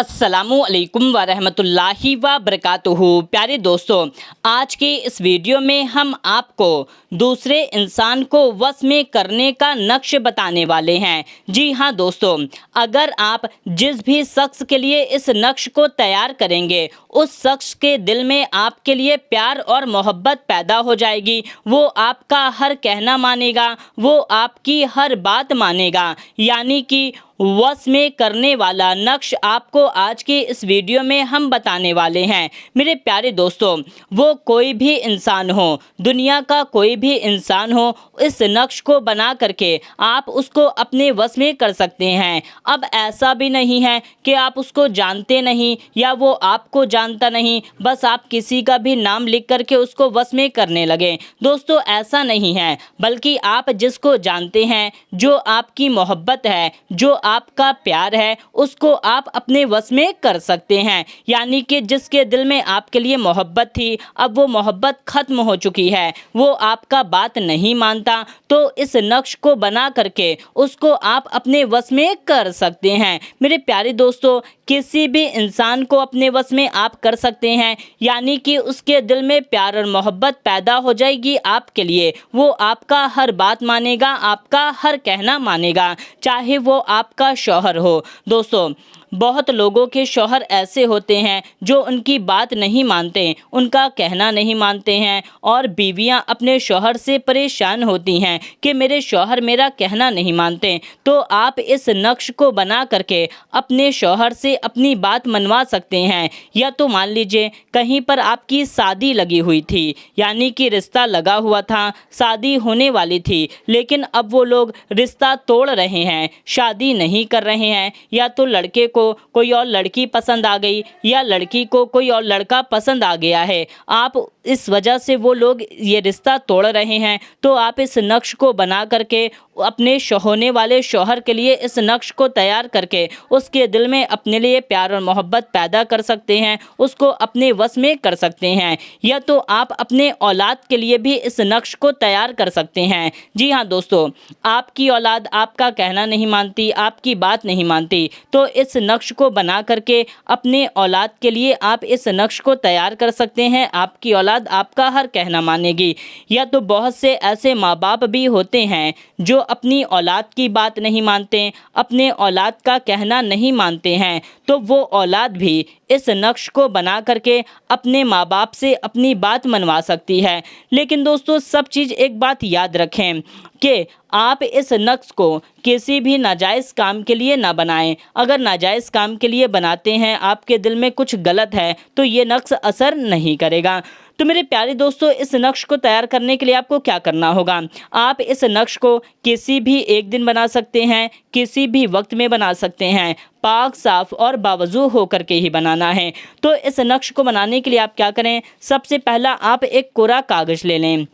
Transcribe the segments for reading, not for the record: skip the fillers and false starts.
अस्सलामु अलैकुम वरहमतुल्लाहि व बरकातुहू। प्यारे दोस्तों, आज के इस वीडियो में हम आपको दूसरे इंसान को वश में करने का नक्श बताने वाले हैं। जी हाँ दोस्तों, अगर आप जिस भी शख्स के लिए इस नक्श को तैयार करेंगे, उस शख्स के दिल में आपके लिए प्यार और मोहब्बत पैदा हो जाएगी। वो आपका हर कहना मानेगा, वो आपकी हर बात मानेगा। यानी कि वश में करने वाला नक्श आपको आज के इस वीडियो में हम बताने वाले हैं। मेरे प्यारे दोस्तों, वो कोई भी इंसान हो, दुनिया का कोई भी इंसान हो, इस नक्श को बना करके आप उसको अपने वश में कर सकते हैं। अब ऐसा भी नहीं है कि आप उसको जानते नहीं या वो आपको जानता नहीं, बस आप किसी का भी नाम लिख करके उसको वश में करने लगे। दोस्तों, ऐसा नहीं है, बल्कि आप जिसको जानते हैं, जो आपकी मोहब्बत है, जो आपका प्यार है, उसको आप अपने वश में कर सकते हैं। यानी कि जिसके दिल में आपके लिए मोहब्बत थी, अब वो मोहब्बत खत्म हो चुकी है, वो आपका बात नहीं मानता, तो इस नक्श को बना करके उसको आप अपने वश में कर सकते हैं। मेरे प्यारे दोस्तों, किसी भी इंसान को अपने वश में आप कर सकते हैं। यानी कि उसके दिल में प्यार और मोहब्बत पैदा हो जाएगी आपके लिए। वो आपका हर बात मानेगा, आपका हर कहना मानेगा, चाहे वो आपका शौहर हो। दोस्तों, बहुत लोगों के शौहर ऐसे होते हैं जो उनकी बात नहीं मानते, उनका कहना नहीं मानते हैं, और बीवियां अपने शौहर से परेशान होती हैं कि मेरे शौहर मेरा कहना नहीं मानते। तो आप इस नक्श को बना करके अपने शौहर से अपनी बात मनवा सकते हैं। या तो मान लीजिए कहीं पर आपकी शादी लगी हुई थी, यानी कि रिश्ता लगा हुआ था, शादी होने वाली थी, लेकिन अब वो लोग रिश्ता तोड़ रहे हैं, शादी नहीं कर रहे हैं। या तो लड़के को कोई और लड़की पसंद आ गई, या लड़की को कोई और लड़का पसंद आ गया है, आप इस वजह से वो लोग ये रिश्ता तोड़ रहे हैं। तो आप इस नक्श को बना करके अपने होने वाले शौहर के लिए इस नक्श को तैयार करके उसके दिल में अपने लिए प्यार और मोहब्बत पैदा कर सकते हैं, उसको अपने वश में कर सकते हैं। या तो आप अपने औलाद के लिए भी इस नक्श को तैयार कर सकते हैं। जी हाँ दोस्तों, आपकी औलाद आपका कहना नहीं मानती, आपकी बात नहीं मानती, तो इस नक्श को बना करके अपने औलाद के लिए आप इस नक्श को तैयार कर सकते हैं। आपकी औलाद आपका हर कहना मानेगी। या तो बहुत से ऐसे माँ बाप भी होते हैं जो अपनी औलाद की बात नहीं मानते, अपने औलाद का कहना नहीं मानते हैं, तो वो औलाद भी इस नक्श को बना करके अपने माँ बाप से अपनी बात मनवा सकती है। लेकिन दोस्तों, सब चीज़ एक बात याद रखें कि आप इस नक्श को किसी भी नाजायज़ काम के लिए ना बनाएं। अगर नाजायज़ काम के लिए बनाते हैं, आपके दिल में कुछ गलत है, तो ये नक्श असर नहीं करेगा। तो मेरे प्यारे दोस्तों, इस नक्श को तैयार करने के लिए आपको क्या करना होगा? आप इस नक्श को किसी भी एक दिन बना सकते हैं, किसी भी वक्त में बना सकते हैं। पाक, साफ़ और बावजू होकर के ही बनाना है। तो इस नक्श को बनाने के लिए आप क्या करें? सबसे पहला आप एक कोरा कागज़ ले लें,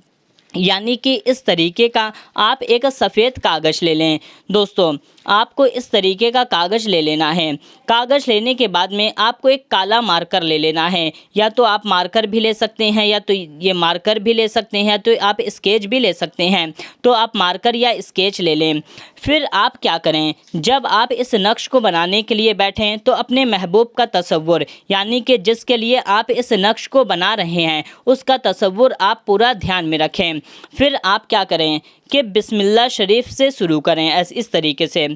यानी कि इस तरीके का आप एक सफ़ेद कागज़ ले लें। दोस्तों, आपको इस तरीके का कागज़ ले लेना है। कागज़ लेने के बाद में आपको एक काला मार्कर ले लेना है। या तो आप मार्कर भी ले सकते हैं, या तो ये मार्कर भी ले सकते हैं, तो आप स्केच भी ले सकते हैं। तो आप मार्कर या स्केच ले लें। फिर आप क्या करें? जब आप इस नक्श को बनाने के लिए बैठें, तो अपने महबूब का तसव्वुर, यानी कि जिसके लिए आप इस नक्श को बना रहे हैं, उसका तसव्वुर आप पूरा ध्यान में रखें। फिर आप क्या करें कि बिस्मिल्लाह शरीफ से शुरू करें, इस तरीके से,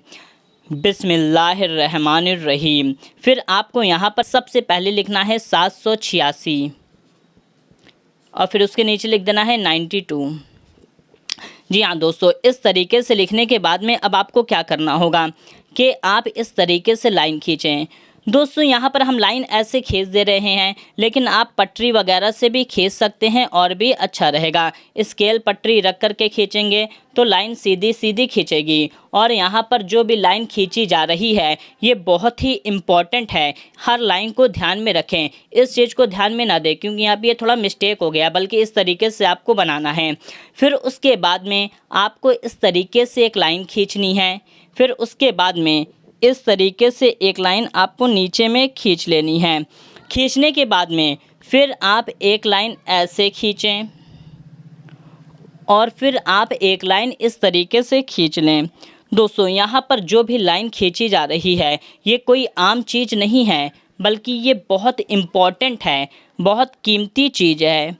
बिस्मिल्लाहिर्रहमानिर्रहीम। फिर आपको यहाँ पर सबसे पहले लिखना है 786, और फिर उसके नीचे लिख देना है 92। जी हाँ दोस्तों, इस तरीके से लिखने के बाद में अब आपको क्या करना होगा कि आप इस तरीके से लाइन खींचें। दोस्तों, यहाँ पर हम लाइन ऐसे खींच दे रहे हैं, लेकिन आप पटरी वगैरह से भी खींच सकते हैं और भी अच्छा रहेगा। स्केल पटरी रख कर के खींचेंगे तो लाइन सीधी सीधी खींचेगी। और यहाँ पर जो भी लाइन खींची जा रही है, ये बहुत ही इम्पॉर्टेंट है। हर लाइन को ध्यान में रखें, इस चीज़ को ध्यान में ना दें, क्योंकि यहाँ पर ये थोड़ा मिस्टेक हो गया, बल्कि इस तरीके से आपको बनाना है। फिर उसके बाद में आपको इस तरीके से एक लाइन खींचनी है। फिर उसके बाद में इस तरीके से एक लाइन आपको नीचे में खींच लेनी है। खींचने के बाद में फिर आप एक लाइन ऐसे खींचें, और फिर आप एक लाइन इस तरीके से खींच लें। दोस्तों यहाँ पर जो भी लाइन खींची जा रही है ये कोई आम चीज़ नहीं है, बल्कि ये बहुत इम्पॉर्टेंट है, बहुत कीमती चीज़ है।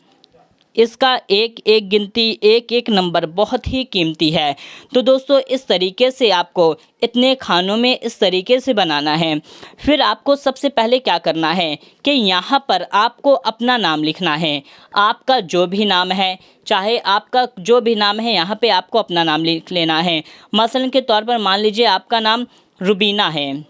इसका एक एक गिनती, एक एक नंबर बहुत ही कीमती है। तो दोस्तों इस तरीके से आपको इतने खानों में इस तरीके से बनाना है। फिर आपको सबसे पहले क्या करना है कि यहाँ पर आपको अपना नाम लिखना है। आपका जो भी नाम है, चाहे आपका जो भी नाम है, यहाँ पे आपको अपना नाम लिख लेना है। मसलन के तौर पर मान लीजिए आपका नाम रुबीना है,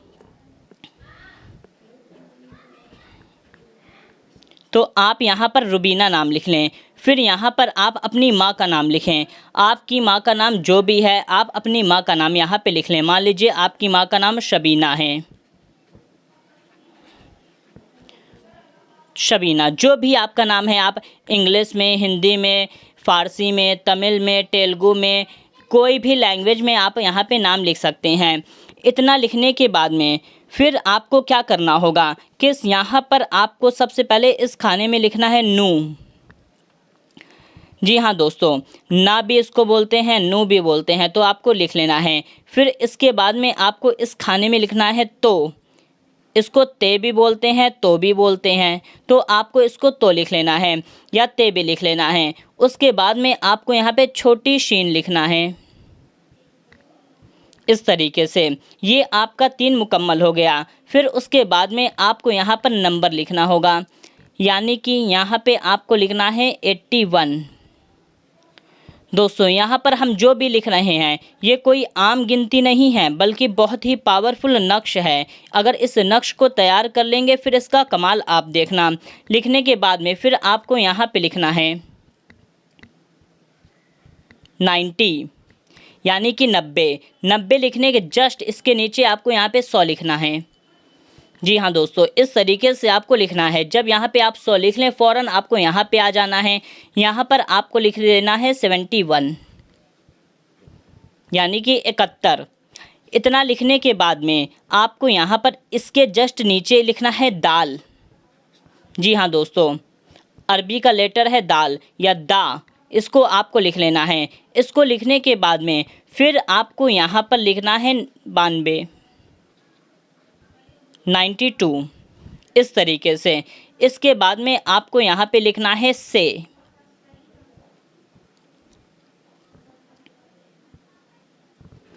तो आप यहाँ पर रुबीना नाम लिख लें। फिर यहाँ पर आप अपनी माँ का नाम लिखें। आपकी माँ का नाम जो भी है, आप अपनी माँ का नाम यहाँ पे लिख लें। मान लीजिए आपकी माँ का नाम शबीना है। शबीना, जो भी आपका नाम है, आप इंग्लिश में, हिंदी में, फ़ारसी में, तमिल में, तेलुगु में, कोई भी लैंग्वेज में आप यहाँ पे नाम लिख सकते हैं। इतना लिखने के बाद में फिर आपको क्या करना होगा कि यहाँ पर आपको सबसे पहले इस खाने में लिखना है नू। जी हाँ दोस्तों, ना भी इसको बोलते हैं, नू भी बोलते हैं, तो आपको लिख लेना है। फिर इसके बाद में आपको इस खाने में लिखना है तो। इसको ते भी बोलते हैं, तो भी बोलते हैं, तो आपको इसको तो लिख लेना है या ते भी लिख लेना है। उसके बाद में आपको यहाँ पे छोटी शीन लिखना है। इस तरीके से ये आपका 3 मुकम्मल हो गया। फिर उसके बाद में आपको यहाँ पर नंबर लिखना होगा, यानी कि यहाँ पे आपको लिखना है 81। दोस्तों यहाँ पर हम जो भी लिख रहे हैं ये कोई आम गिनती नहीं है, बल्कि बहुत ही पावरफुल नक्श है। अगर इस नक्श को तैयार कर लेंगे फिर इसका कमाल आप देखना। लिखने के बाद में फिर आपको यहाँ पे लिखना है 90, यानी कि 90। 90 लिखने के जस्ट इसके नीचे आपको यहाँ पे 100 लिखना है। जी हाँ दोस्तों, इस तरीके से आपको लिखना है। जब यहाँ पे आप 100 लिख लें, फ़ौरन आपको यहाँ पे आ जाना है। यहाँ पर आपको लिख देना है 71, यानी कि 71। इतना लिखने के बाद में आपको यहाँ पर इसके जस्ट नीचे लिखना है दाल। जी हाँ दोस्तों, अरबी का लेटर है दाल या दा, इसको आपको लिख लेना है। इसको लिखने के बाद में फिर आपको यहाँ पर लिखना है 92, 92, इस तरीके से। इसके बाद में आपको यहाँ पे लिखना है से।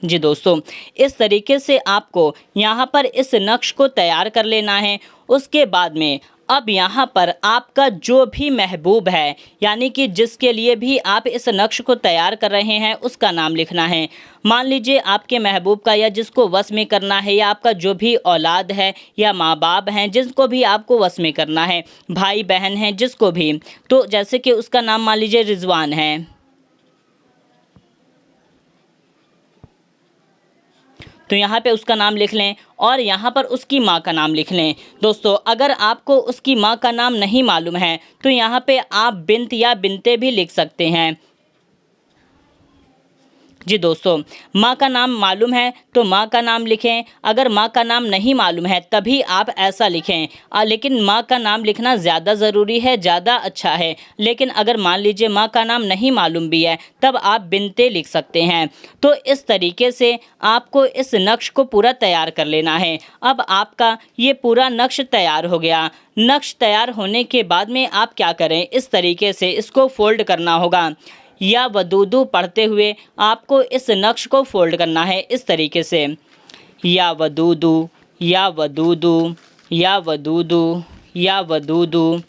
जी दोस्तों, इस तरीके से आपको यहाँ पर इस नक्श को तैयार कर लेना है। उसके बाद में अब यहाँ पर आपका जो भी महबूब है, यानी कि जिसके लिए भी आप इस नक्श को तैयार कर रहे हैं, उसका नाम लिखना है। मान लीजिए आपके महबूब का, या जिसको वश में करना है, या आपका जो भी औलाद है या माँ बाप हैं जिसको भी आपको वश में करना है, भाई बहन हैं जिसको भी, तो जैसे कि उसका नाम मान लीजिए रिजवान है, तो यहाँ पे उसका नाम लिख लें और यहाँ पर उसकी माँ का नाम लिख लें। दोस्तों अगर आपको उसकी माँ का नाम नहीं मालूम है तो यहाँ पे आप बिन्त या बिनते भी लिख सकते हैं। जी दोस्तों, माँ का नाम मालूम है तो माँ का नाम लिखें। अगर माँ का नाम नहीं मालूम है तभी आप ऐसा लिखें, लेकिन माँ का नाम लिखना ज़्यादा ज़रूरी है, ज़्यादा अच्छा है। लेकिन अगर मान लीजिए माँ का नाम नहीं मालूम भी है तब आप बिनते लिख सकते हैं। तो इस तरीके से आपको इस नक्श को पूरा तैयार कर लेना है। अब आपका ये पूरा नक्श तैयार हो गया। नक्श तैयार होने के बाद में आप क्या करें, इस तरीके से इसको फोल्ड करना होगा। या वदूदू पढ़ते हुए आपको इस नक्श को फोल्ड करना है इस तरीके से, या वदूदू, या वदूदू, या वदूदू, या वदूदू,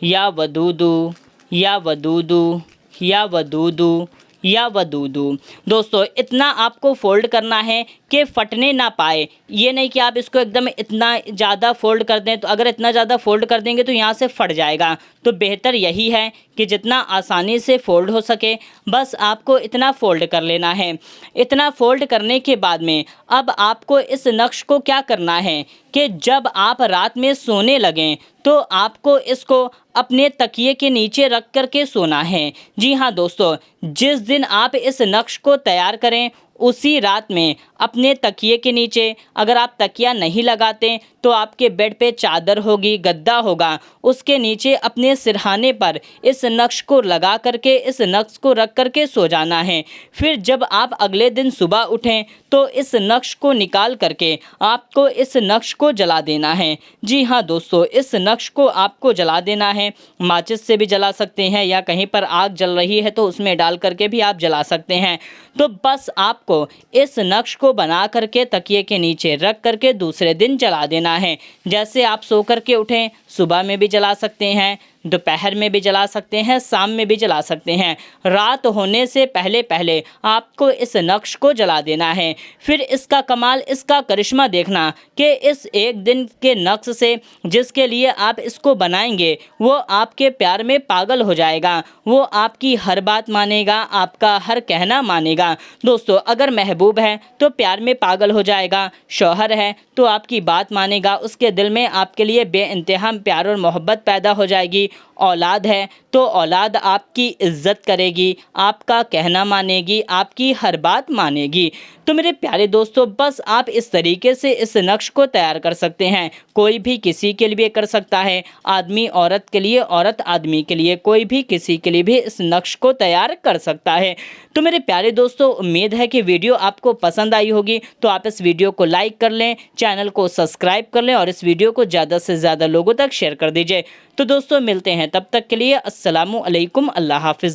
या वदूदू, या वदूदू, या वदूदू, या वदूदू। दोस्तों इतना आपको फोल्ड करना है कि फटने ना पाए। ये नहीं कि आप इसको एकदम इतना ज़्यादा फोल्ड कर दें, तो अगर इतना ज़्यादा फोल्ड कर देंगे तो यहाँ से फट जाएगा। तो बेहतर यही है कि जितना आसानी से फोल्ड हो सके बस आपको इतना फोल्ड कर लेना है। इतना फोल्ड करने के बाद में अब आपको इस नक्श को क्या करना है कि जब आप रात में सोने लगें तो आपको इसको अपने तकिए के नीचे रख कर के सोना है। जी हाँ दोस्तों, जिस दिन आप इस नक्श को तैयार करें उसी रात में अपने तकिए के नीचे, अगर आप तकिया नहीं लगाते तो आपके बेड पे चादर होगी, गद्दा होगा, उसके नीचे अपने सिरहाने पर इस नक्श को लगा करके, इस नक्श को रख करके सो जाना है। फिर जब आप अगले दिन सुबह उठें तो इस नक्श को निकाल करके आपको इस नक्श को जला देना है। जी हाँ दोस्तों, इस नक्श को आपको जला देना है। माचिस से भी जला सकते हैं या कहीं पर आग जल रही है तो उसमें डाल करके भी आप जला सकते हैं। तो बस आपको इस नक्श को बना करके तकिए के नीचे रख करके दूसरे दिन जला देना है। जैसे आप सो करके उठें, सुबह में भी जला सकते हैं, दोपहर में भी जला सकते हैं, शाम में भी जला सकते हैं। रात होने से पहले पहले आपको इस नक्श को जला देना है। फिर इसका कमाल, इसका करिश्मा देखना कि इस एक दिन के नक्श से जिसके लिए आप इसको बनाएंगे वो आपके प्यार में पागल हो जाएगा, वो आपकी हर बात मानेगा, आपका हर कहना मानेगा। दोस्तों, अगर महबूब है तो प्यार में पागल हो जाएगा, शौहर है तो आपकी बात मानेगा, उसके दिल में आपके लिए बेइंतहा प्यार और मोहब्बत पैदा हो जाएगी। औलाद है तो औलाद आपकी इज्जत करेगी, आपका कहना मानेगी, आपकी हर बात मानेगी। तो मेरे प्यारे दोस्तों, बस आप इस तरीके से इस नक्श को तैयार कर सकते हैं। कोई भी किसी के लिए कर सकता है, आदमी औरत के लिए, औरत आदमी के लिए, कोई भी किसी के लिए भी इस नक्श को तैयार कर सकता है। तो मेरे प्यारे दोस्तों, उम्मीद है कि वीडियो आपको पसंद आई होगी। तो आप इस वीडियो को लाइक कर लें, चैनल को सब्सक्राइब कर लें और इस वीडियो को ज़्यादा से ज़्यादा लोगों तक शेयर कर दीजिए। तो दोस्तों, मिलते हैं, तब तक के लिए अस्सलामु अलैकुम, अल्लाह हाफिज़।